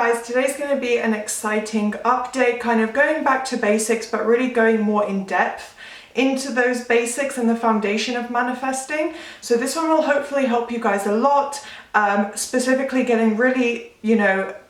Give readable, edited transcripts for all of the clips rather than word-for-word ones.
guys, today's going to be an exciting update, kind of going back to basics, but really going more in depth into those basics and the foundation of manifesting. So this one will hopefully help you guys a lot, specifically getting really,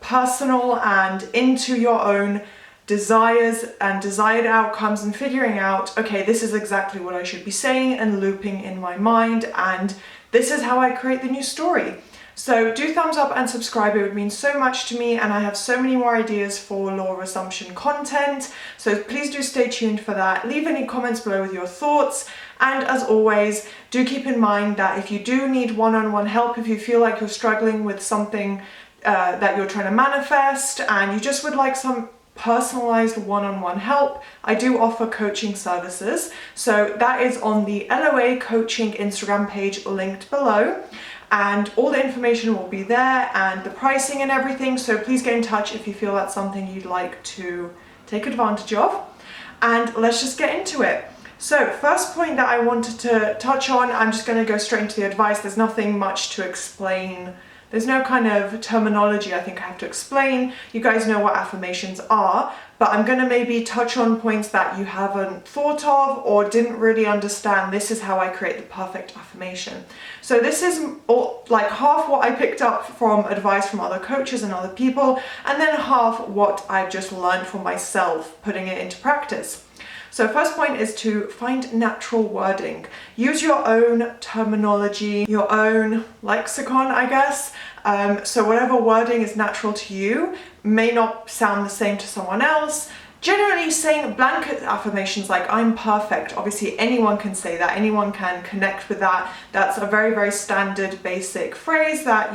personal and into your own desires and desired outcomes and figuring out, okay, this is exactly what I should be saying and looping in my mind, and this is how I create the new story. So do thumbs up and subscribe, it would mean so much to me, and I have so many more ideas for law of assumption content, so please do stay tuned for that. Leave any comments below with your thoughts, and as always, do keep in mind that if you do need one-on-one help, if you feel like you're struggling with something that you're trying to manifest and you just would like some personalized one-on-one help, I do offer coaching services. So that is on the LOA Coaching Instagram page linked below, and all the information will be there and the pricing and everything. So please get in touch if you feel that's something you'd like to take advantage of. And let's just get into it. So first point that I wanted to touch on, I'm just going to go straight into the advice. There's nothing much to explain. There's no kind of terminology I think I have to explain. You guys know what affirmations are, but I'm going to maybe touch on points that you haven't thought of or didn't really understand. This is how I create the perfect affirmation. So this is like half what I picked up from advice from other coaches and other people, and then half what I've just learned for myself, putting it into practice. So first point is to find natural wording. Use your own terminology, your own lexicon, I guess. So whatever wording is natural to you may not sound the same to someone else. Generally saying blanket affirmations like I'm perfect, obviously anyone can say that, anyone can connect with that. That's a very, very standard basic phrase that,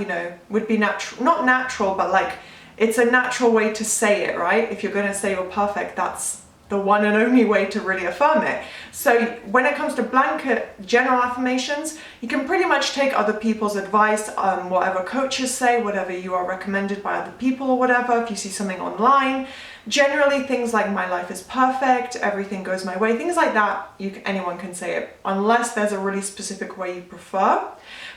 would be natural, not natural, but like it's a natural way to say it, right? If you're going to say you're perfect, that's the one and only way to really affirm it. So when it comes to blanket general affirmations, you can pretty much take other people's advice, whatever coaches say, whatever you are recommended by other people or whatever, if you see something online. Generally things like my life is perfect, everything goes my way, things like that, anyone can say it, unless there's a really specific way you prefer.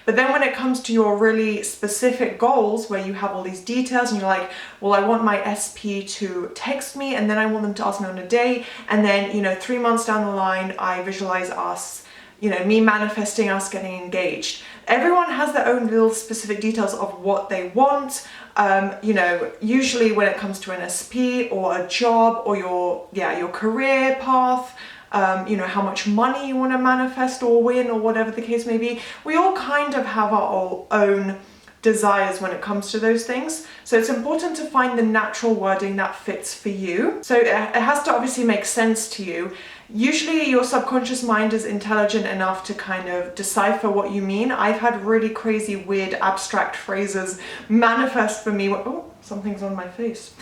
But then when it comes to your really specific goals where you have all these details and you're like, well, I want my SP to text me and then I want them to ask me on a date, and then 3 months down the line I visualize us, me manifesting us getting engaged. Everyone has their own little specific details of what they want. Usually when it comes to an SP or a job or your career path, how much money you want to manifest or win or whatever the case may be, we all kind of have our own desires when it comes to those things. So it's important to find the natural wording that fits for you. So it has to obviously make sense to you. Usually your subconscious mind is intelligent enough to kind of decipher what you mean. I've had really crazy, weird, abstract phrases manifest for me. Oh, something's on my face.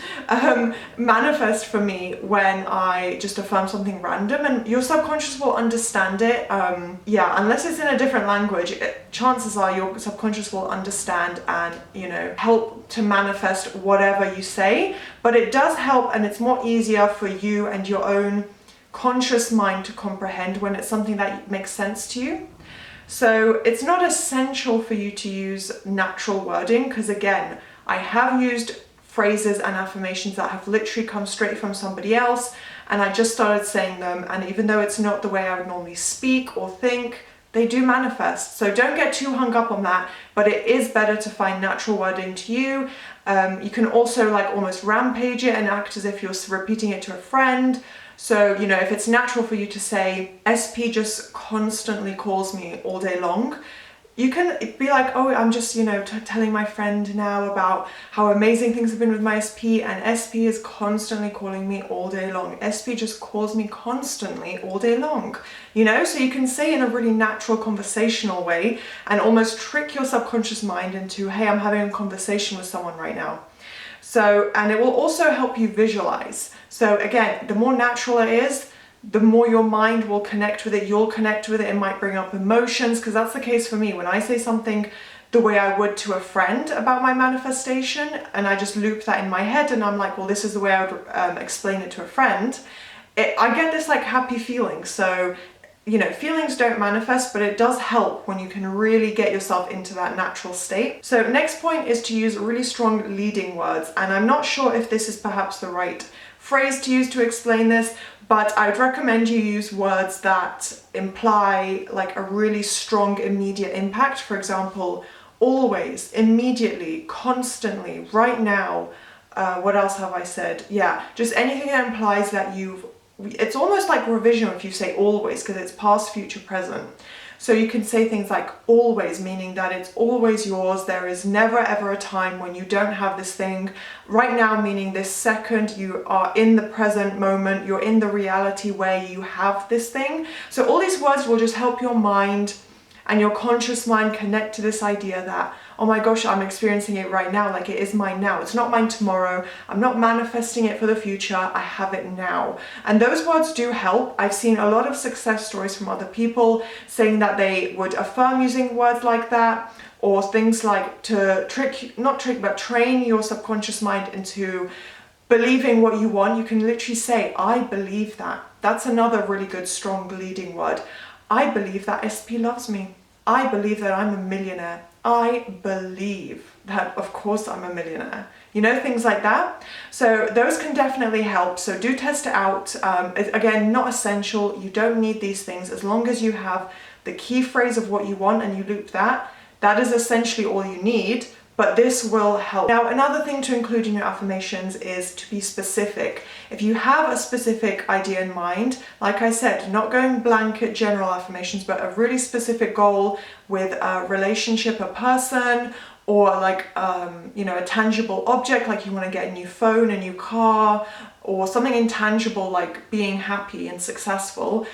Manifest for me when I just affirm something random, and your subconscious will understand it. Unless it's in a different language, chances are your subconscious will understand and, help to manifest whatever you say. But it does help, and it's more easier for you and your own conscious mind to comprehend when it's something that makes sense to you. So it's not essential for you to use natural wording, because again, I have used phrases and affirmations that have literally come straight from somebody else, and I just started saying them, and even though it's not the way I would normally speak or think, they do manifest. So don't get too hung up on that, but it is better to find natural wording to you. You can also like almost rampage it and act as if you're repeating it to a friend. So, if it's natural for you to say, SP just constantly calls me all day long, you can be like, oh, I'm just, telling my friend now about how amazing things have been with my SP, and SP is constantly calling me all day long. SP just calls me constantly all day long, So you can say in a really natural conversational way and almost trick your subconscious mind into, hey, I'm having a conversation with someone right now. So, and it will also help you visualize. So again, the more natural it is, the more your mind will connect with it, you'll connect with it, it might bring up emotions, because that's the case for me. When I say something the way I would to a friend about my manifestation, and I just loop that in my head and I'm like, well, this is the way I would explain it to a friend, I get this like happy feeling. So you know, feelings don't manifest, but it does help when you can really get yourself into that natural state. So next point is to use really strong leading words. And I'm not sure if this is perhaps the right phrase to use to explain this, but I'd recommend you use words that imply like a really strong immediate impact. For example, always, immediately, constantly, right now. What else have I said? Yeah, just anything that implies that it's almost like revision if you say always, because it's past, future, present. So you can say things like always, meaning that it's always yours. There is never ever a time when you don't have this thing. Right now, meaning this second, you are in the present moment, you're in the reality where you have this thing. So all these words will just help your mind and your conscious mind connect to this idea that, oh my gosh, I'm experiencing it right now, like it is mine now. It's not mine tomorrow. I'm not manifesting it for the future. I have it now. And those words do help. I've seen a lot of success stories from other people saying that they would affirm using words like that, or things like to train your subconscious mind into believing what you want. You can literally say, I believe that. That's another really good, strong leading word. I believe that SP loves me. I believe that I'm a millionaire. I believe that, of course, I'm a millionaire. You know, things like that. So those can definitely help. So do test it out. Again, not essential. You don't need these things. As long as you have the key phrase of what you want and you loop that, that is essentially all you need. But this will help. Now, another thing to include in your affirmations is to be specific. If you have a specific idea in mind, like I said, not going blanket general affirmations, but a really specific goal with a relationship, a person, or like, you know, a tangible object, like you want to get a new phone, a new car, or something intangible like being happy and successful.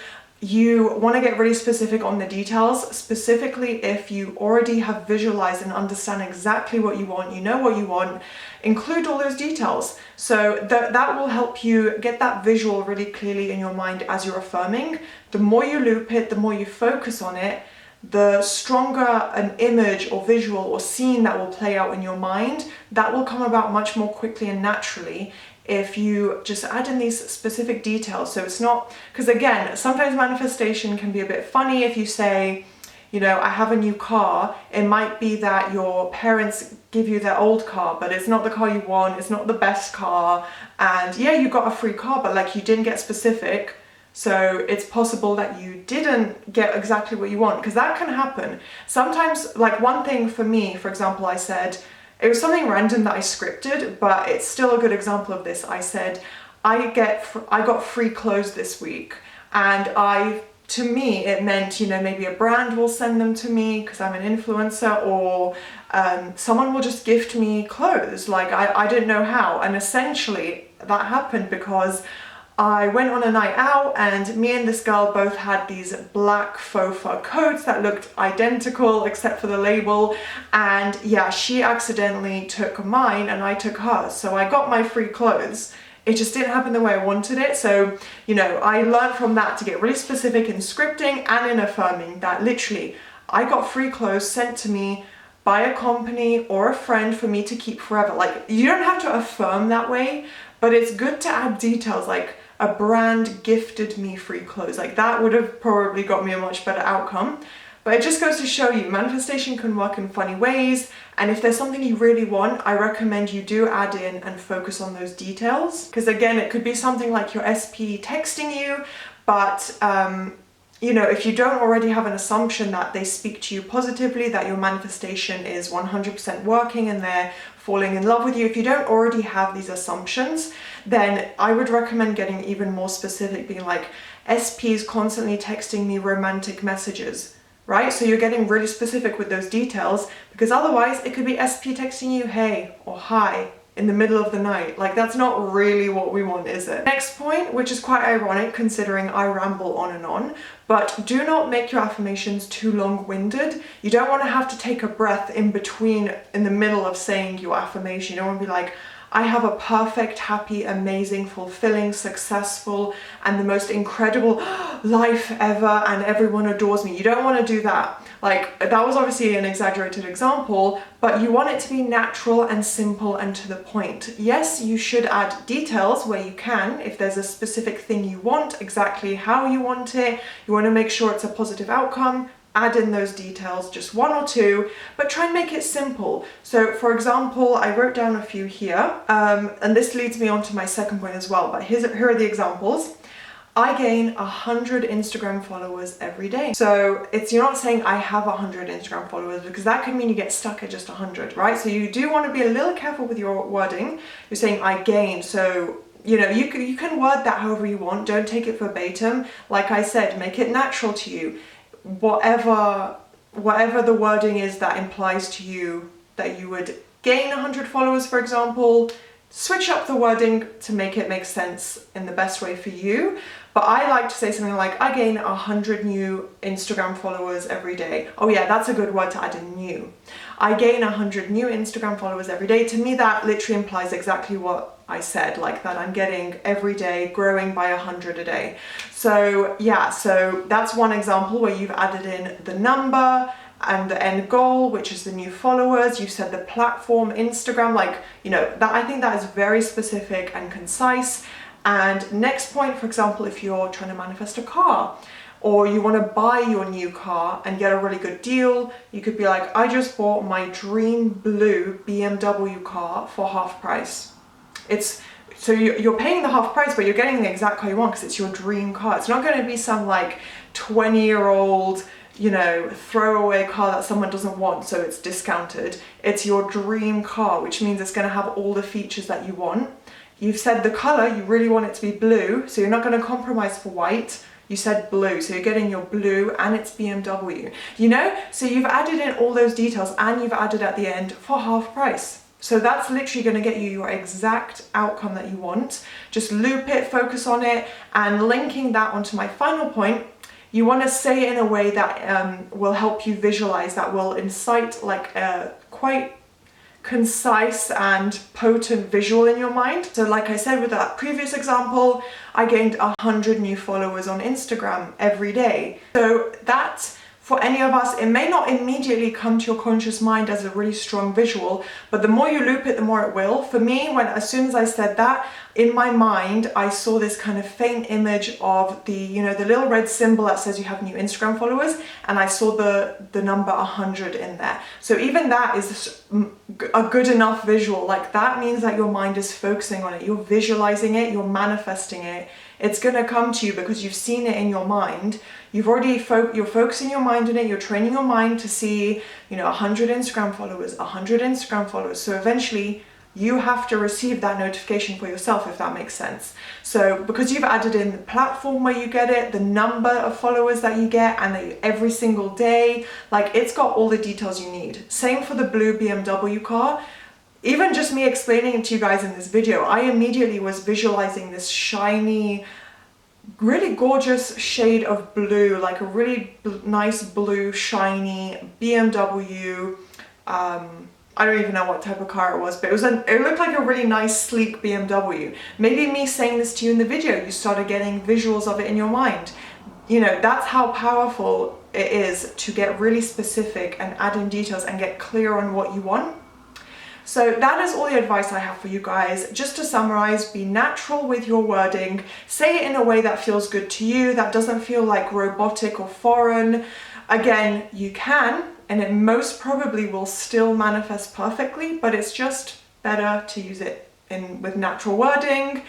You want to get really specific on the details, specifically if you already have visualized and understand exactly what you want, you know what you want, include all those details. So that will help you get that visual really clearly in your mind as you're affirming. The more you loop it, the more you focus on it, the stronger an image or visual or scene that will play out in your mind, that will come about much more quickly and naturally if you just add in these specific details. So it's not, because again, sometimes manifestation can be a bit funny. If you say, you know, I have a new car, it might be that your parents give you their old car, but it's not the car you want, it's not the best car, and yeah, you got a free car, but like you didn't get specific. So it's possible that you didn't get exactly what you want, because that can happen. Sometimes, like one thing for me, for example, I said, it was something random that I scripted, but it's still a good example of this. I said, I got free clothes this week, and to me, it meant, you know, maybe a brand will send them to me because I'm an influencer, or someone will just gift me clothes. Like I didn't know how, and essentially that happened because I went on a night out and me and this girl both had these black faux fur coats that looked identical except for the label, and yeah, she accidentally took mine and I took hers, so I got my free clothes. It just didn't happen the way I wanted it. So, you know, I learned from that to get really specific in scripting and in affirming that literally I got free clothes sent to me by a company or a friend for me to keep forever. Like, you don't have to affirm that way, but it's good to add details like a brand gifted me free clothes. Like that would have probably got me a much better outcome. But it just goes to show you manifestation can work in funny ways, and if there's something you really want, I recommend you do add in and focus on those details. Because again, it could be something like your SP texting you, but you know, if you don't already have an assumption that they speak to you positively, that your manifestation is 100% working and they're falling in love with you, if you don't already have these assumptions, then I would recommend getting even more specific, being like, SP is constantly texting me romantic messages, right? So you're getting really specific with those details, because otherwise it could be SP texting you hey or hi in the middle of the night. Like, that's not really what we want, is it? Next point, which is quite ironic considering I ramble on and on, but do not make your affirmations too long-winded. You don't want to have to take a breath in between, in the middle of saying your affirmation. You don't want to be like, I have a perfect, happy, amazing, fulfilling, successful, and the most incredible life ever, and everyone adores me. You don't want to do that. Like, that was obviously an exaggerated example, but you want it to be natural and simple and to the point. Yes, you should add details where you can. If there's a specific thing you want, exactly how you want it, you want to make sure it's a positive outcome, add in those details, just one or two, but try and make it simple. So for example, I wrote down a few here, and this leads me on to my second point as well, but here are the examples. I gain 100 Instagram followers every day. So you're not saying I have 100 Instagram followers, because that could mean you get stuck at just 100, right? So you do want to be a little careful with your wording. You're saying I gain, so you know, you can word that however you want. Don't take it verbatim. Like I said, make it natural to you. Whatever the wording is that implies to you that you would gain 100 followers, for example, switch up the wording to make it make sense in the best way for you. But I like to say something like, I gain 100 new Instagram followers every day. Oh yeah, that's a good word to add in, new. I gain 100 new Instagram followers every day. To me, that literally implies exactly what I said, like that I'm getting every day, growing by 100 a day. So yeah, so that's one example where you've added in the number and the end goal, which is the new followers. You've said the platform, Instagram, like, you know, that I think that is very specific and concise. And next point, for example, if you're trying to manifest a car, or you want to buy your new car and get a really good deal, you could be like, I just bought my dream blue BMW car for half price. So you're paying the half price, but you're getting the exact car you want because it's your dream car. It's not going to be some like 20-year-old, you know, throwaway car that someone doesn't want, so it's discounted. It's your dream car, which means it's going to have all the features that you want. You've said the color, you really want it to be blue, so you're not going to compromise for white. You said blue, so you're getting your blue and it's BMW, you know? So you've added in all those details and you've added at the end for half price. So that's literally going to get you your exact outcome that you want. Just loop it, focus on it, and linking that onto my final point, you want to say it in a way that will help you visualize, that will incite like a quite concise and potent visual in your mind. So like I said with that previous example, I gained 100 new followers on Instagram every day. So that, for any of us, it may not immediately come to your conscious mind as a really strong visual, but the more you loop it, the more it will. For me, as soon as I said that, in my mind, I saw this kind of faint image of the, you know, the little red symbol that says you have new Instagram followers, and I saw the number 100 in there. So even that is a good enough visual. Like, that means that your mind is focusing on it. You're visualizing it, you're manifesting it. It's going to come to you because you've seen it in your mind. You've already you're focusing your mind on it. You're training your mind to see, you know, 100 Instagram followers, 100 Instagram followers. So eventually you have to receive that notification for yourself, if that makes sense. So because you've added in the platform where you get it, the number of followers that you get, and every single day, like, it's got all the details you need. Same for the blue BMW car. Even just me explaining it to you guys in this video, I immediately was visualizing this shiny, really gorgeous shade of blue, like a really nice blue, shiny BMW. I don't even know what type of car it was, but it looked like a really nice, sleek BMW. Maybe me saying this to you in the video, you started getting visuals of it in your mind. You know, that's how powerful it is to get really specific and add in details and get clear on what you want. So that is all the advice I have for you guys. Just to summarize, be natural with your wording. Say it in a way that feels good to you, that doesn't feel like robotic or foreign. Again, you can, and it most probably will still manifest perfectly, but it's just better to use it with natural wording.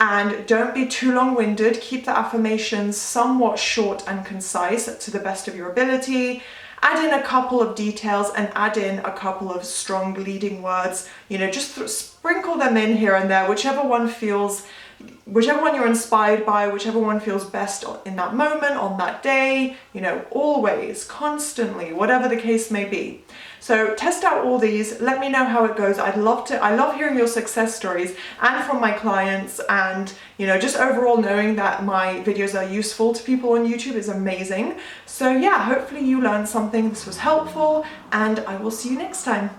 And don't be too long-winded. Keep the affirmations somewhat short and concise to the best of your ability. Add in a couple of details and add in a couple of strong leading words. You know, just sprinkle them in here and there, whichever one you're inspired by, whichever one feels best in that moment, on that day, you know, always, constantly, whatever the case may be. So test out all these, let me know how it goes. I love hearing your success stories and from my clients, and, you know, just overall knowing that my videos are useful to people on YouTube is amazing. So yeah, hopefully you learned something, this was helpful, and I will see you next time.